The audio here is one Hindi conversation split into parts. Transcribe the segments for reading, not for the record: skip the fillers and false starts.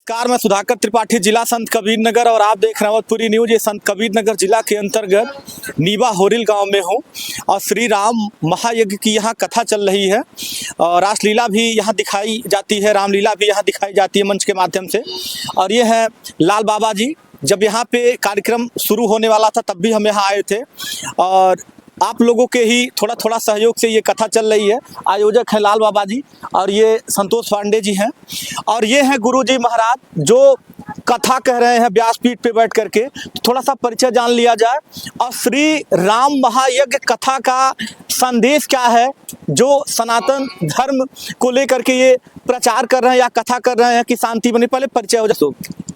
नमस्कार, मैं सुधाकर त्रिपाठी, जिला संत कबीर नगर और आप देख रहे हैं अवधपुरी न्यूज। ये संत कबीर नगर जिला के अंतर्गत नीबा होरिल गांव में हूँ और श्री राम महायज्ञ की यहाँ कथा चल रही है और रासलीला भी यहाँ दिखाई जाती है, रामलीला भी यहाँ दिखाई जाती है मंच के माध्यम से। और ये है लाल बाबा जी। जब यहाँ पे कार्यक्रम शुरू होने वाला था तब भी हम यहाँ आए थे और आप लोगों के ही थोड़ा थोड़ा सहयोग से ये कथा चल रही है। आयोजक है लाल बाबा जी और ये संतोष पांडे जी हैं और ये हैं गुरु जी महाराज जो कथा कह रहे हैं व्यासपीठ पे बैठ करके। तो थोड़ा सा परिचय जान लिया जाए और श्री राम महायज्ञ कथा का संदेश क्या है जो सनातन धर्म को लेकर के ये प्रचार कर रहे हैं या कथा कर रहे हैं कि शांति बने। पहले परिचय हो जाए।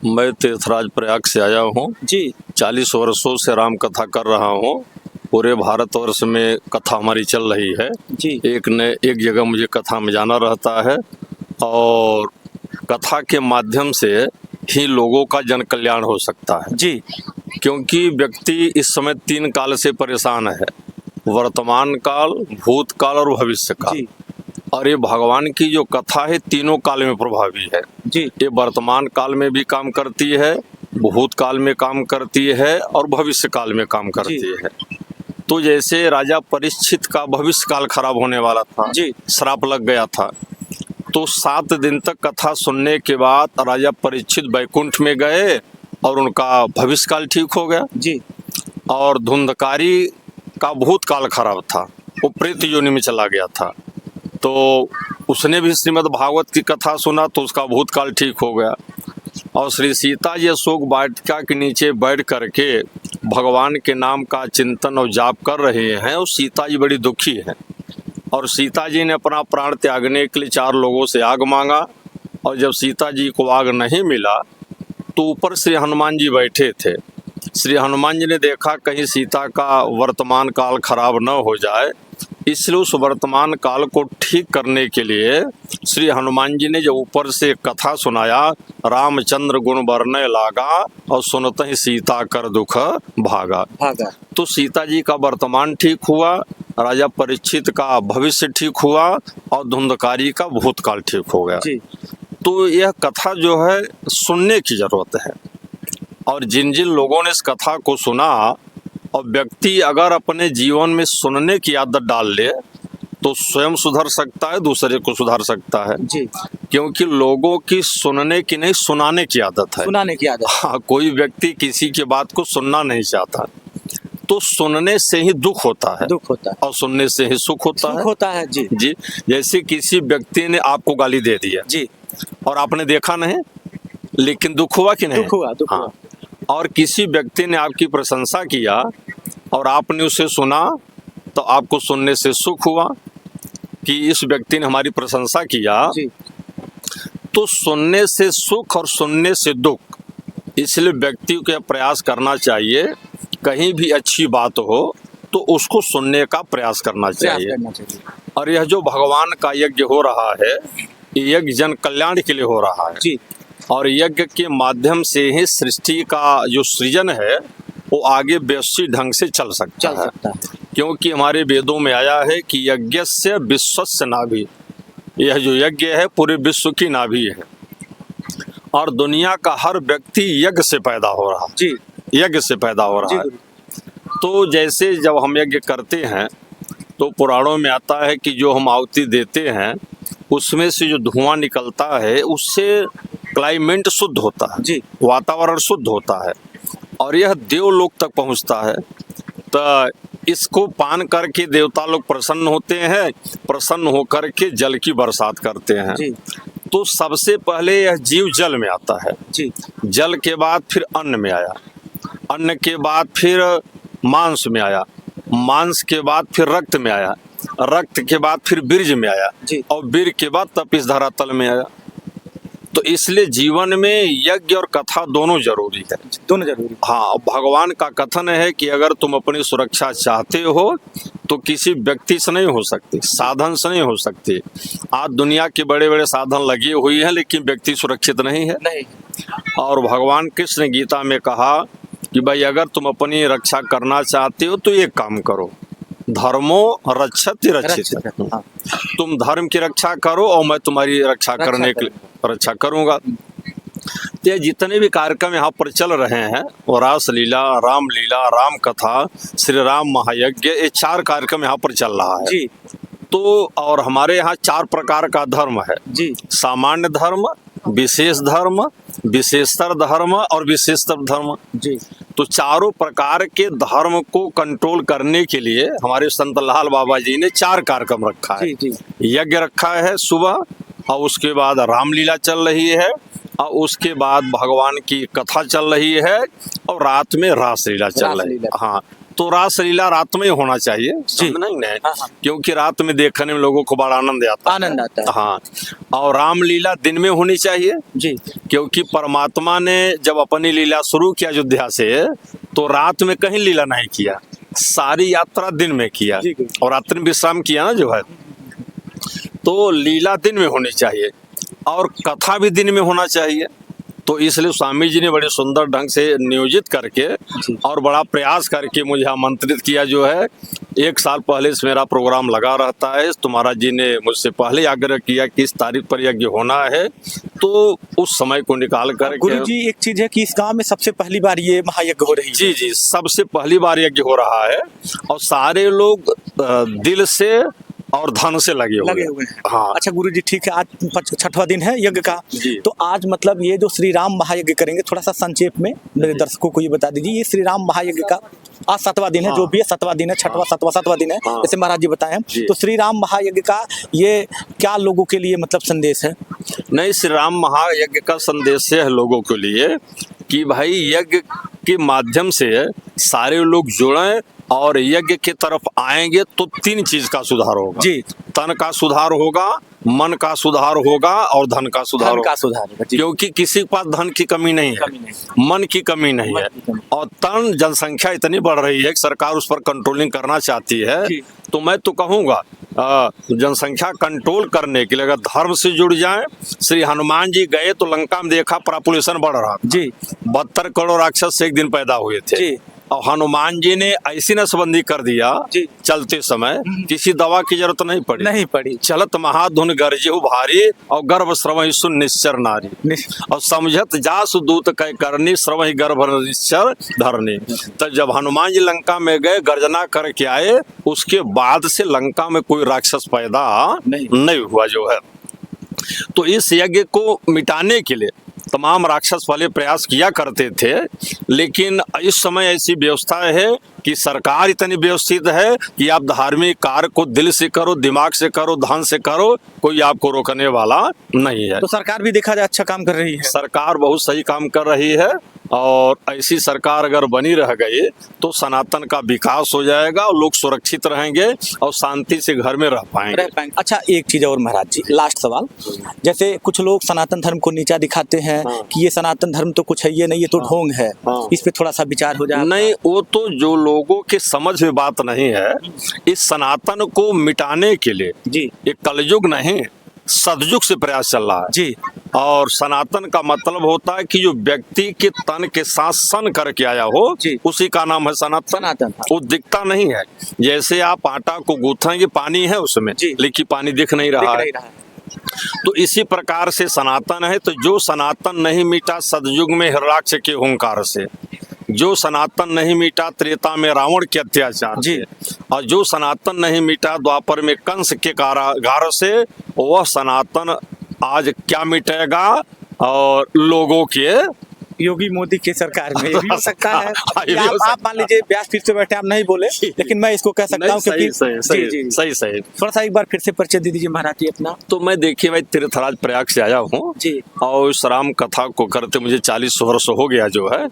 मैं तीर्थराज प्रयाग से आया हूँ जी। 40 वर्षों से राम कथा कर रहा हूँ। पूरे भारतवर्ष में कथा हमारी चल रही है जी। एक जगह मुझे कथा में जाना रहता है और कथा के माध्यम से ही लोगों का जन कल्याण हो सकता है जी। क्योंकि व्यक्ति इस समय 3 काल से परेशान है, वर्तमान काल, भूतकाल और भविष्य काल। और ये भगवान की जो कथा है तीनों काल में प्रभावी है जी। ये वर्तमान काल में भी काम करती है, भूतकाल में काम करती है और भविष्य काल में काम करती है। तो जैसे राजा परीक्षित का भविष्य काल खराब होने वाला था जी, श्राप लग गया था, तो 7 दिन तक कथा सुनने के बाद राजा परीक्षित वैकुंठ में गए और उनका भविष्य काल ठीक हो गया जी। और धुंधकारी का भूतकाल खराब था, वो प्रेत योनि में चला गया था। तो उसने भी श्रीमद् भागवत की कथा सुना तो उसका भूतकाल ठीक हो गया। और श्री सीता जी अशोक वाटिका के नीचे बैठ करके भगवान के नाम का चिंतन और जाप कर रहे हैं और सीता जी बड़ी दुखी हैं और सीता जी ने अपना प्राण त्यागने के लिए 4 लोगों से आग मांगा और जब सीता जी को आग नहीं मिला तो ऊपर श्री हनुमान जी बैठे थे। श्री हनुमान जी ने देखा कहीं सीता का वर्तमान काल खराब न हो जाए, इसलिए उस वर्तमान काल को ठीक करने के लिए श्री हनुमान जी ने जो ऊपर से कथा सुनाया, रामचंद्र गुण बरने लागा और सुनते ही सीता कर दुख भागा। तो सीता जी का वर्तमान ठीक हुआ, राजा परीक्षित का भविष्य ठीक हुआ और धुंधकारी का भूतकाल ठीक हो गया जी। तो यह कथा जो है सुनने की जरूरत है और जिन जिन लोगों ने इस कथा को सुना और व्यक्ति अगर अपने जीवन में सुनने की आदत डाल ले तो स्वयं सुधर सकता है, दूसरे को सुधार सकता है जी। क्योंकि लोगों की सुनने की नहीं सुनाने की आदत है। सुनाने की आदत। हाँ, कोई व्यक्ति किसी की बात को सुनना नहीं चाहता तो सुनने से ही दुख होता है और सुनने से ही सुख होता है जी जी। जैसे किसी व्यक्ति ने आपको गाली दे दिया जी और आपने देखा नहीं लेकिन दुख हुआ कि नहीं? दुख हुआ। और किसी व्यक्ति ने आपकी प्रशंसा किया और आपने उसे सुना तो आपको सुनने से सुख हुआ कि इस व्यक्ति ने हमारी प्रशंसा किया जी। तो सुनने से सुख और सुनने से दुख, इसलिए व्यक्ति को प्रयास करना चाहिए कहीं भी अच्छी बात हो तो उसको सुनने का प्रयास करना चाहिए। और यह जो भगवान का यज्ञ हो रहा है ये यज्ञ जन कल्याण के लिए हो रहा है जी। और यज्ञ के माध्यम से ही सृष्टि का जो सृजन है वो आगे व्यवस्थित ढंग से चल सकता है। क्योंकि हमारे वेदों में आया है कि यज्ञस्य विश्वस्य नाभि, यह जो यज्ञ है पूरे विश्व की नाभि है और दुनिया का हर व्यक्ति यज्ञ से पैदा हो रहा जी, यज्ञ से पैदा हो रहा है। तो जैसे जब हम यज्ञ करते हैं तो पुराणों में आता है कि जो हम आहुति देते हैं उसमें से जो धुआं निकलता है उससे क्लाइमेट शुद्ध होता है जी, वातावरण शुद्ध होता है और यह देवलोक तक पहुंचता है। तो इसको पान करके देवता लोग प्रसन्न होते हैं, प्रसन्न होकर के जल की बरसात करते हैं जी। तो सबसे पहले यह जीव जल में आता है जी, जल के बाद फिर अन्न में आया, अन्न के बाद फिर मांस में आया, मांस के बाद फिर रक्त में आया, रक्त के बाद फिर बीज में आया जी। और बीज के बाद तब इस धरातल में आया। तो इसलिए जीवन में यज्ञ और कथा दोनों जरूरी है, दोनों जरूरी। हाँ, भगवान का कथन है कि अगर तुम अपनी सुरक्षा चाहते हो तो किसी व्यक्ति से नहीं हो सकती, साधन से नहीं हो सकती। आज दुनिया के बड़े बड़े साधन लगे हुए हैं लेकिन व्यक्ति सुरक्षित नहीं है नहीं। और भगवान कृष्ण गीता में कहा कि भाई अगर तुम अपनी रक्षा करना चाहते हो तो एक काम करो, धर्मो रक्षति रक्षित। तुम धर्म की रक्षा करो और मैं तुम्हारी रक्षा करने के लिए रक्षा करूंगा। ये जितने भी कार्यक्रम यहाँ पर चल रहे हैं वो रास लीला, राम कथा, श्री राम महायज्ञ, ये 4 कार्यक्रम यहाँ पर चल रहा है जी। तो और हमारे यहाँ 4 प्रकार का धर्म है जी। सामान्य धर्म, विशेष धर्म, विशेषतर धर्म और विशेषतर धर्म जी। तो चारों प्रकार के धर्म को कंट्रोल करने के लिए हमारे संत लाल बाबा जी ने 4 कार्यक्रम रखा है। जी। यज्ञ रखा है सुबह, और उसके बाद रामलीला चल रही है, और उसके बाद भगवान की कथा चल रही है, और रात में रासलीला चल रही है। हाँ, तो रासलीला रात में होना चाहिए, नहीं क्योंकि रात में देखने में लोगों को बड़ा आनंद आता है। हाँ, और रामलीला दिन में होनी चाहिए जी, क्योंकि परमात्मा ने जब अपनी लीला शुरू किया अयोध्या से तो रात में कहीं लीला नहीं किया, सारी यात्रा दिन में किया और रात्रि में विश्राम किया ना जो है। तो लीला दिन में होनी चाहिए और कथा भी दिन में होना चाहिए। तो इसलिए स्वामी जी ने बड़े सुंदर ढंग से नियोजित करके और बड़ा प्रयास करके मुझे आमंत्रित किया जो है। 1 साल पहले से मेरा प्रोग्राम लगा रहता है, तो महाराज जी ने मुझसे पहले आग्रह किया कि इस तारीख पर यज्ञ होना है, तो उस समय को निकाल कर गुरु जी एक चीज है कि इस गांव में सबसे पहली बार ये महायज्ञ हो रही है। जी जी, सबसे पहली बार यज्ञ हो रहा है और सारे लोग दिल से और धन से लगे हुए हैं। हाँ। अच्छा गुरुजी ठीक है, आज 6वां दिन है यज्ञ का, तो आज मतलब ये जो श्री राम महायज्ञ करेंगे, थोड़ा सा संक्षेप में मेरे दर्शकों को ये बता दीजिए। ये श्री राम महायज्ञ का आज 7वां दिन है। हाँ। जो भी है 7वां दिन है, 6वां 7वां दिन है। हाँ। जैसे महाराज जी बताए हैं, तो श्री राम महायज्ञ का ये क्या लोगों के लिए मतलब संदेश है? नहीं, श्री राम महायज्ञ का संदेश है लोगों के लिए कि भाई यज्ञ के माध्यम से सारे लोग जुड़े और यज्ञ की तरफ आएंगे तो 3 चीज का सुधार होगा जी। तन का सुधार होगा, मन का सुधार होगा और धन का सुधार होगा। क्योंकि किसी के पास धन की कमी नहीं है, मन की कमी नहीं है, और तन जनसंख्या इतनी बढ़ रही है कि सरकार उस पर कंट्रोलिंग करना चाहती है। तो मैं तो कहूँगा जनसंख्या कंट्रोल करने के लिए अगर धर्म से जुड़ जाए। श्री हनुमान जी गए तो लंका में देखा पॉपुलेशन बढ़ रहा जी, 72 करोड़ राक्षस एक दिन पैदा हुए थे जी। और हनुमान जी ने ऐसी नसबंदी कर दिया चलते समय, किसी दवा की जरूरत नहीं पड़ी। चलत महाधुन गरजेहु भारी और गर्भ श्रवहि सुन निश्चर नारी, और समझत जासु दूत कह करनी श्रवहि गर्भ निश्चर धरनी। तो जब हनुमान जी लंका में गए, गर्जना करके आए, उसके बाद से लंका में कोई राक्षस पैदा नहीं हुआ जो है। तो इस यज्ञ को मिटाने के लिए तमाम राक्षस वाले प्रयास किया करते थे, लेकिन इस समय ऐसी व्यवस्था है कि सरकार इतनी व्यवस्थित है कि आप धार्मिक कार्य को दिल से करो, दिमाग से करो, धन से करो, कोई आपको रोकने वाला नहीं है। तो सरकार भी देखा जाए अच्छा काम कर रही है। सरकार बहुत सही काम कर रही है, और ऐसी सरकार अगर बनी रह गई तो सनातन का विकास हो जाएगा और लोग सुरक्षित रहेंगे और शांति से घर में रह पाएंगे। अच्छा एक चीज और महाराज जी, लास्ट सवाल, जैसे कुछ लोग सनातन धर्म को नीचा दिखाते हैं कि ये सनातन धर्म तो कुछ है ये नहीं, ये तो ढोंग है, इस पे थोड़ा सा विचार हो जाए। नहीं, वो तो जो लोगों के समझ में बात नहीं है। इस सनातन को मिटाने के लिए जी एक कलयुग नहीं सतयुग से प्रयास चल रहा है जी। और सनातन का मतलब होता है कि जो व्यक्ति के तन के साथ सन करके आया हो उसी का नाम है सनातन। वो दिखता नहीं है, जैसे आप आटा को गूंथेंगे पानी है उसमें, लेकिन पानी दिख नहीं रहा है। तो इसी प्रकार से सनातन है। तो जो सनातन नहीं मिटा सतयुग में हिरण्यकश्यप के हुंकार से, जो सनातन नहीं मिटा त्रेता में रावण के अत्याचार से, और जो सनातन नहीं मिटा द्वापर में कंस के कारागार से, वह सनातन आज क्या मिटेगा? और लोगों के योगी मोदी की सरकार में भी हो सकता है। आप मान लीजिए व्यास फिर से बैठे, आप नहीं बोले, लेकिन मैं इसको कह सकता हूँ क्योंकि सही थोड़ा सा एक बार फिर से परिचय दे दीजिए महाराज जी अपना। तो मैं देखिए भाई तीर्थराज प्रयाग से आया हूँ और इस राम कथा को करते मुझे 40 वर्ष हो गया जो है।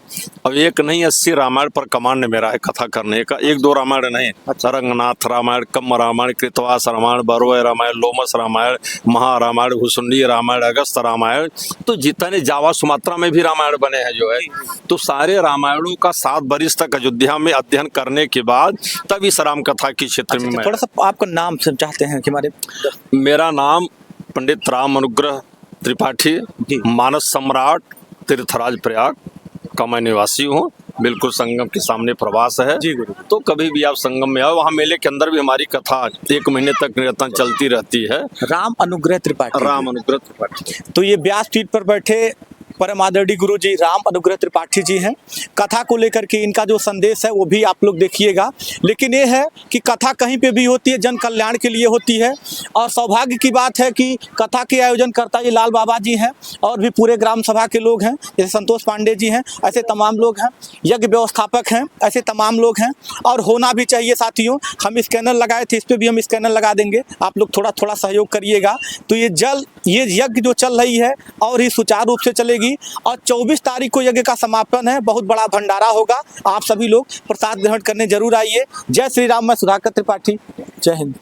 अब एक नहीं 80 रामायण पर कमांड मेरा है कथा करने का, 1-2 रामायण नहीं। रंगनाथ रामायण, कम्म रामायण, कृतवास रामायण, बरवय रामायण, लोमस रामायण, महारामायण, भुसुंडी रामायण, अगस्त रामायण, तो जितने जावा सुमात्रा में भी रामायण बने हैं जो है। तो सारे रामायणों का 7 वर्ष तक अयोध्या में अध्ययन करने के बाद तब इस राम कथा के क्षेत्र में थोड़ा सा आपका नाम सब चाहते हैं कि हमारे। मेरा नाम पंडित राम अनुग्रह त्रिपाठी, मानस सम्राट, तीर्थराज प्रयाग का मैं निवासी हूँ। बिल्कुल संगम के सामने प्रवास है जी गुरु। तो कभी भी आप संगम में आओ, वहाँ मेले के अंदर भी हमारी कथा 1 महीने तक निरंतर चलती रहती है। राम अनुग्रह त्रिपाठी। राम अनुग्रह त्रिपाठी। तो ये व्यासपीठ पर बैठे परम आदरणीय गुरु जी राम अनुग्रह त्रिपाठी जी हैं। कथा को लेकर के इनका जो संदेश है वो भी आप लोग देखिएगा। लेकिन ये है कि कथा कहीं पे भी होती है, जन कल्याण के लिए होती है। और सौभाग्य की बात है कि कथा के आयोजन करता ये लाल बाबा जी हैं और भी पूरे ग्राम सभा के लोग हैं, जैसे संतोष पांडे जी हैं, ऐसे तमाम लोग हैं, यज्ञ व्यवस्थापक हैं, ऐसे तमाम लोग हैं। और होना भी चाहिए साथियों। हम स्कैनर लगाए थे, इस पर भी हम स्कैनर लगा देंगे, आप लोग थोड़ा थोड़ा सहयोग करिएगा। तो ये यज्ञ जो चल रही है और ही सुचारू रूप से चलेगी। और 24 तारीख को यज्ञ का समापन है, बहुत बड़ा भंडारा होगा। आप सभी लोग प्रसाद ग्रहण करने जरूर आइए। जय श्री राम। मैं सुधाकर त्रिपाठी, जय हिंद।